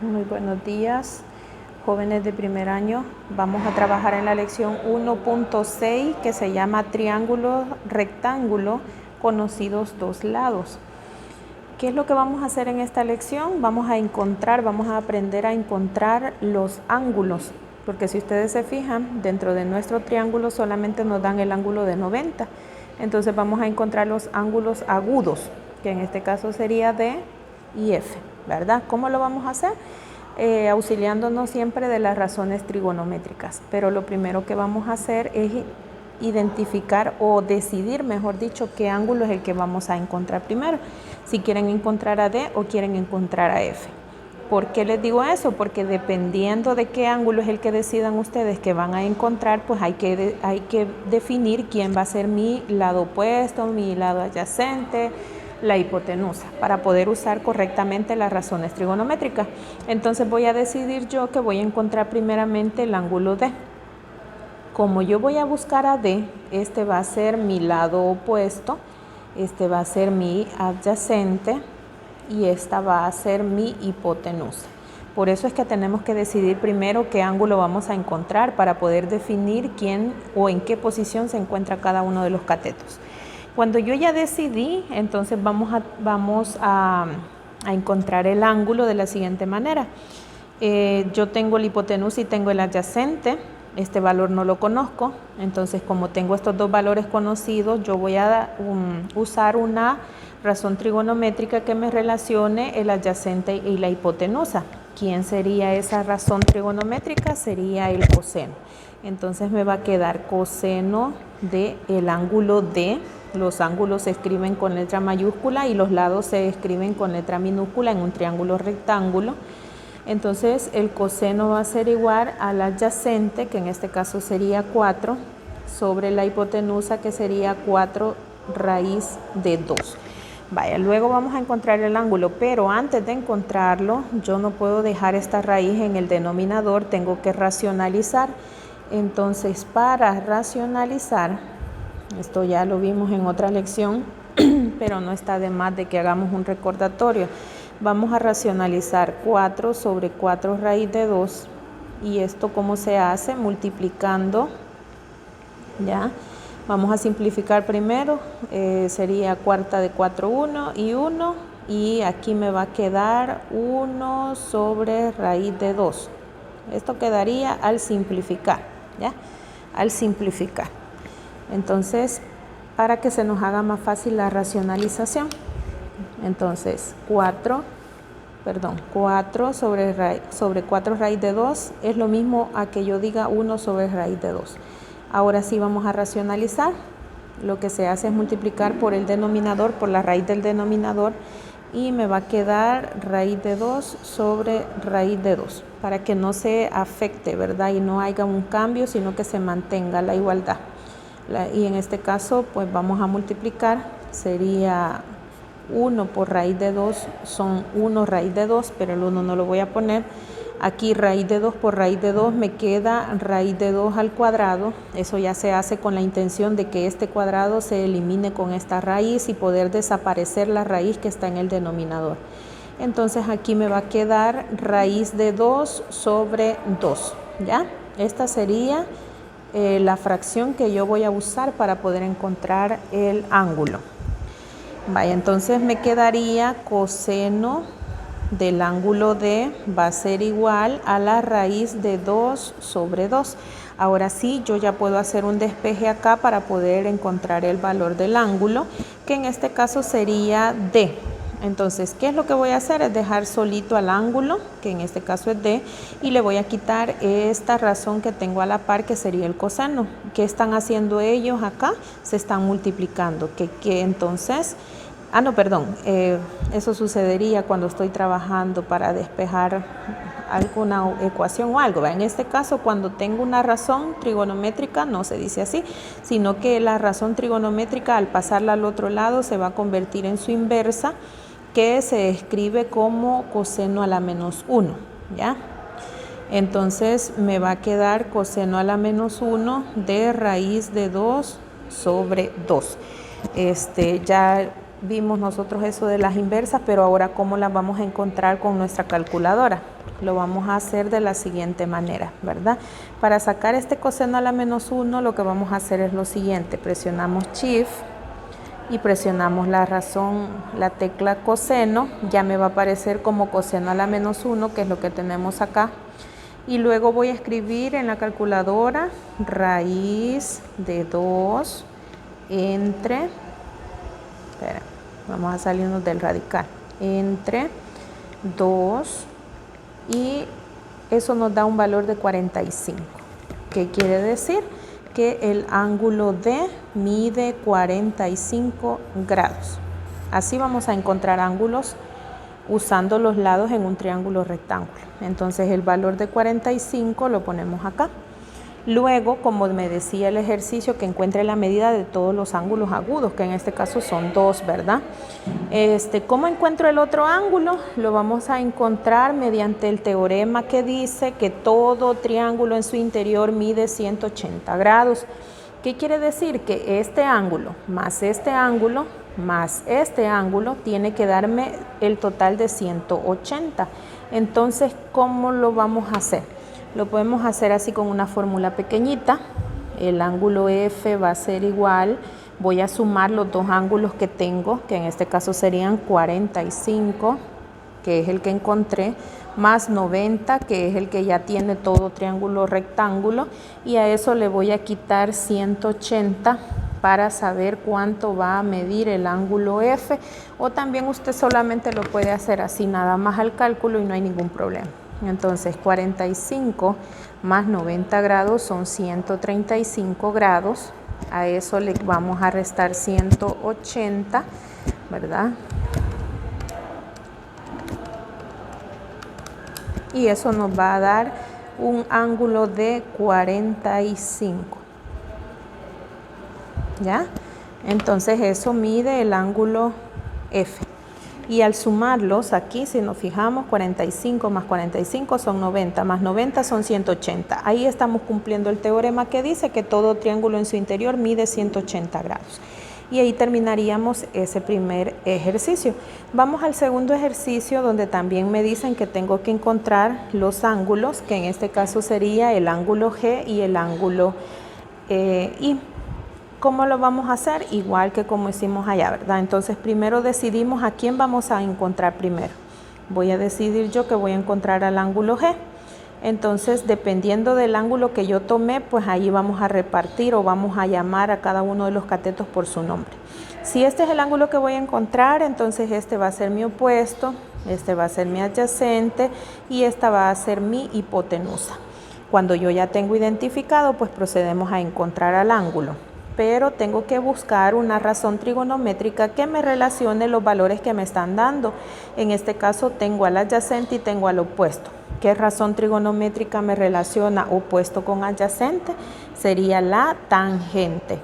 Muy buenos días, jóvenes de primer año. Vamos a trabajar en la lección 1.6 que se llama triángulo rectángulo conocidos dos lados. ¿Qué es lo que vamos a hacer en esta lección? Vamos a aprender a encontrar los ángulos, porque si ustedes se fijan, dentro de nuestro triángulo solamente nos dan el ángulo de 90. Entonces vamos a encontrar los ángulos agudos, que en este caso sería D y F, ¿verdad? ¿Cómo lo vamos a hacer? Auxiliándonos siempre de las razones trigonométricas, pero lo primero que vamos a hacer es identificar o decidir, mejor dicho, qué ángulo es el que vamos a encontrar primero, si quieren encontrar a D o quieren encontrar a F. ¿Por qué les digo eso? Porque dependiendo de qué ángulo es el que decidan ustedes que van a encontrar, pues hay que definir quién va a ser mi lado opuesto, mi lado adyacente, la hipotenusa, para poder usar correctamente las razones trigonométricas. Entonces voy a decidir yo que voy a encontrar primeramente el ángulo D. Como yo voy a buscar a D, este va a ser mi lado opuesto, este va a ser mi adyacente y esta va a ser mi hipotenusa. Por eso es que tenemos que decidir primero qué ángulo vamos a encontrar para poder definir quién o en qué posición se encuentra cada uno de los catetos. Cuando yo ya decidí, entonces vamos a encontrar el ángulo de la siguiente manera. Yo tengo la hipotenusa y tengo el adyacente. Este valor no lo conozco, entonces como tengo estos dos valores conocidos, yo voy a usar una razón trigonométrica que me relacione el adyacente y la hipotenusa. ¿Quién sería esa razón trigonométrica? Sería el coseno. Entonces me va a quedar coseno del ángulo D. Los ángulos se escriben con letra mayúscula y los lados se escriben con letra minúscula en un triángulo rectángulo. Entonces el coseno va a ser igual al adyacente, que en este caso sería 4, sobre la hipotenusa, que sería 4 raíz de 2. Vaya, luego vamos a encontrar el ángulo, pero antes de encontrarlo, yo no puedo dejar esta raíz en el denominador, tengo que racionalizar. Entonces, para racionalizar, esto ya lo vimos en otra lección, pero no está de más de que hagamos un recordatorio. Vamos a racionalizar 4 sobre 4 raíz de 2. ¿Y esto cómo se hace? Multiplicando, ¿ya? Vamos a simplificar primero. Sería cuarta de 4, 1 y 1. Y aquí me va a quedar 1 sobre raíz de 2. Esto quedaría al simplificar, ¿ya? Al simplificar. Entonces, para que se nos haga más fácil la racionalización. Entonces, 4 sobre 4 raíz de 2 es lo mismo a que yo diga 1 sobre raíz de 2. Ahora sí vamos a racionalizar. Lo que se hace es multiplicar por el denominador, por la raíz del denominador, y me va a quedar raíz de 2 sobre raíz de 2, para que no se afecte, ¿verdad? Y no haya un cambio, sino que se mantenga la igualdad. Y en este caso, pues vamos a multiplicar, sería 1 por raíz de 2 son 1 raíz de 2, pero el 1 no lo voy a poner. Aquí raíz de 2 por raíz de 2 me queda raíz de 2 al cuadrado. Eso ya se hace con la intención de que este cuadrado se elimine con esta raíz y poder desaparecer la raíz que está en el denominador. Entonces aquí me va a quedar raíz de 2 sobre 2, ¿ya? Esta sería la fracción que yo voy a usar para poder encontrar el ángulo. Vaya, entonces me quedaría coseno del ángulo D va a ser igual a la raíz de 2 sobre 2. Ahora sí, yo ya puedo hacer un despeje acá para poder encontrar el valor del ángulo, que en este caso sería D. Entonces, ¿qué es lo que voy a hacer? Es dejar solito al ángulo, que en este caso es D, y le voy a quitar esta razón que tengo a la par, que sería el coseno. ¿Qué están haciendo ellos acá? Se están multiplicando. Que entonces... eso sucedería cuando estoy trabajando para despejar alguna ecuación o algo. En este caso, cuando tengo una razón trigonométrica, no se dice así, sino que la razón trigonométrica, al pasarla al otro lado, se va a convertir en su inversa, que se escribe como coseno a la menos 1, ¿ya? Entonces me va a quedar coseno a la menos 1 de raíz de 2 sobre 2. Ya vimos nosotros eso de las inversas, pero ahora cómo las vamos a encontrar con nuestra calculadora. Lo vamos a hacer de la siguiente manera, ¿verdad? Para sacar este coseno a la menos 1, lo que vamos a hacer es lo siguiente. Presionamos Shift y presionamos la razón, la tecla coseno. Ya me va a aparecer como coseno a la menos 1, que es lo que tenemos acá. Y luego voy a escribir en la calculadora raíz de 2 entre, espera, vamos a salirnos del radical, entre 2, y eso nos da un valor de 45. ¿Qué quiere decir? Que el ángulo D mide 45 grados. Así vamos a encontrar ángulos usando los lados en un triángulo rectángulo. Entonces el valor de 45 lo ponemos acá. Luego, como me decía el ejercicio, que encuentre la medida de todos los ángulos agudos, que en este caso son 2, ¿verdad? ¿Cómo encuentro el otro ángulo? Lo vamos a encontrar mediante el teorema que dice que todo triángulo en su interior mide 180 grados. ¿Qué quiere decir? Que este ángulo más este ángulo más este ángulo tiene que darme el total de 180. Entonces, ¿cómo lo vamos a hacer? Lo podemos hacer así con una fórmula pequeñita. El ángulo F va a ser igual, voy a sumar los dos ángulos que tengo, que en este caso serían 45, que es el que encontré, más 90, que es el que ya tiene todo triángulo rectángulo, y a eso le voy a quitar 180 para saber cuánto va a medir el ángulo F, o también usted solamente lo puede hacer así nada más al cálculo y no hay ningún problema. Entonces 45 más 90 grados son 135 grados, a eso le vamos a restar 180, ¿verdad? Y eso nos va a dar un ángulo de 45, ¿ya? Entonces eso mide el ángulo F. Y al sumarlos aquí, si nos fijamos, 45 más 45 son 90, más 90 son 180. Ahí estamos cumpliendo el teorema que dice que todo triángulo en su interior mide 180 grados. Y ahí terminaríamos ese primer ejercicio. Vamos al segundo ejercicio, donde también me dicen que tengo que encontrar los ángulos, que en este caso sería el ángulo G y el ángulo I. ¿Cómo lo vamos a hacer? Igual que como hicimos allá, ¿verdad? Entonces primero decidimos a quién vamos a encontrar primero. Voy a decidir yo que voy a encontrar al ángulo G. Entonces, dependiendo del ángulo que yo tomé, pues ahí vamos a repartir o vamos a llamar a cada uno de los catetos por su nombre. Si este es el ángulo que voy a encontrar, entonces este va a ser mi opuesto, este va a ser mi adyacente y esta va a ser mi hipotenusa. Cuando yo ya tengo identificado, pues procedemos a encontrar al ángulo. Pero tengo que buscar una razón trigonométrica que me relacione los valores que me están dando. En este caso tengo al adyacente y tengo al opuesto. ¿Qué razón trigonométrica me relaciona opuesto con adyacente? Sería la tangente.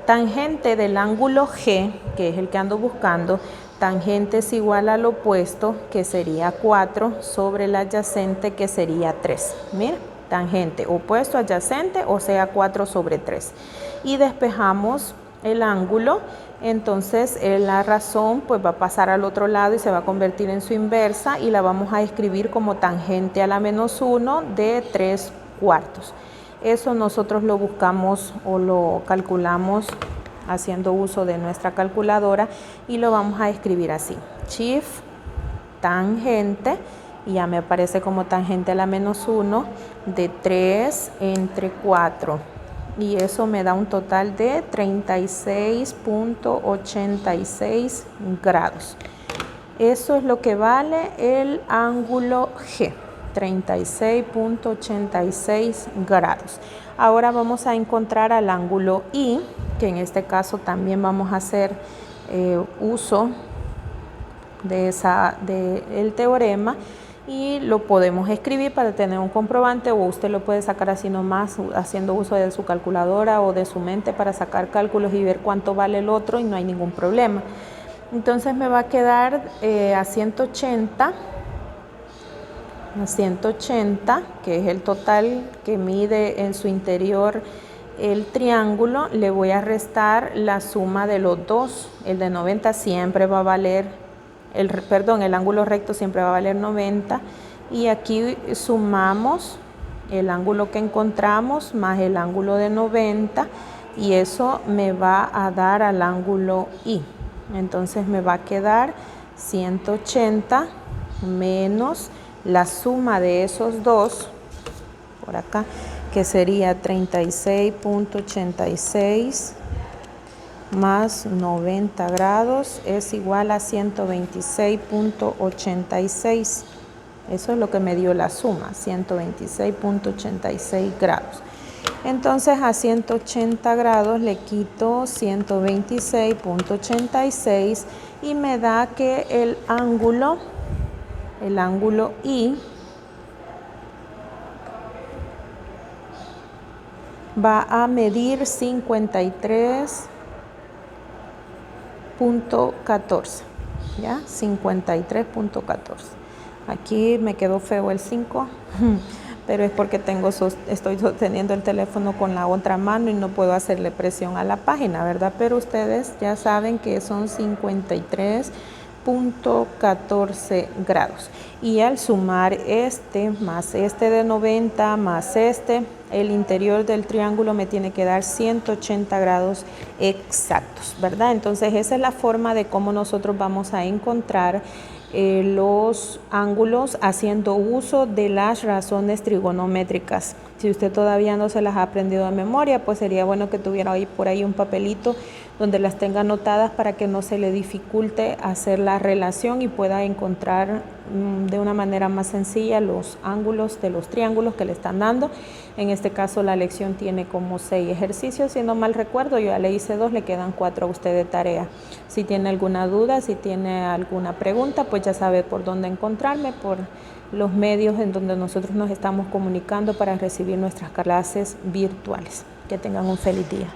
Tangente del ángulo G, que es el que ando buscando, tangente es igual al opuesto, que sería 4, sobre el adyacente, que sería 3. Mira, tangente, opuesto, adyacente, o sea 4 sobre 3. Y despejamos el ángulo, entonces la razón pues va a pasar al otro lado y se va a convertir en su inversa y la vamos a escribir como tangente a la menos 1 de 3/4. Eso nosotros lo buscamos o lo calculamos haciendo uso de nuestra calculadora y lo vamos a escribir así: Shift tangente, y ya me aparece como tangente a la menos 1 de 3 entre 4. Y eso me da un total de 36.86 grados. Eso es lo que vale el ángulo G, 36.86 grados. Ahora vamos a encontrar al ángulo I, que en este caso también vamos a hacer uso del teorema. Y lo podemos escribir para tener un comprobante, o usted lo puede sacar así nomás haciendo uso de su calculadora o de su mente para sacar cálculos y ver cuánto vale el otro y no hay ningún problema. Entonces me va a quedar a 180, que es el total que mide en su interior el triángulo le voy a restar la suma de los dos. El de 90 siempre va a valer, el ángulo recto siempre va a valer 90. Y aquí sumamos el ángulo que encontramos más el ángulo de 90 y eso me va a dar al ángulo I. Entonces me va a quedar 180 menos la suma de esos dos, por acá, que sería 36.86 más 90 grados es igual a 126.86. Eso es lo que me dio la suma, 126.86 grados. Entonces a 180 grados le quito 126.86 y me da que el ángulo I va a medir 53.14, ¿ya? 53.14. Aquí me quedó feo el 5, pero es porque estoy sosteniendo el teléfono con la otra mano y no puedo hacerle presión a la página, ¿verdad? Pero ustedes ya saben que son 53.14 grados. Y al sumar este más este de 90 más este, el interior del triángulo me tiene que dar 180 grados exactos, ¿verdad? Entonces esa es la forma de cómo nosotros vamos a encontrar los ángulos haciendo uso de las razones trigonométricas. Si usted todavía no se las ha aprendido de memoria, pues sería bueno que tuviera por ahí un papelito donde las tenga anotadas para que no se le dificulte hacer la relación y pueda encontrar de una manera más sencilla los ángulos de los triángulos que le están dando. En este caso la lección tiene como 6 ejercicios, si no mal recuerdo, yo ya le hice 2, le quedan 4 a usted de tarea. Si tiene alguna duda, si tiene alguna pregunta, pues ya sabe por dónde encontrarme, por los medios en donde nosotros nos estamos comunicando para recibir nuestras clases virtuales. Que tengan un feliz día.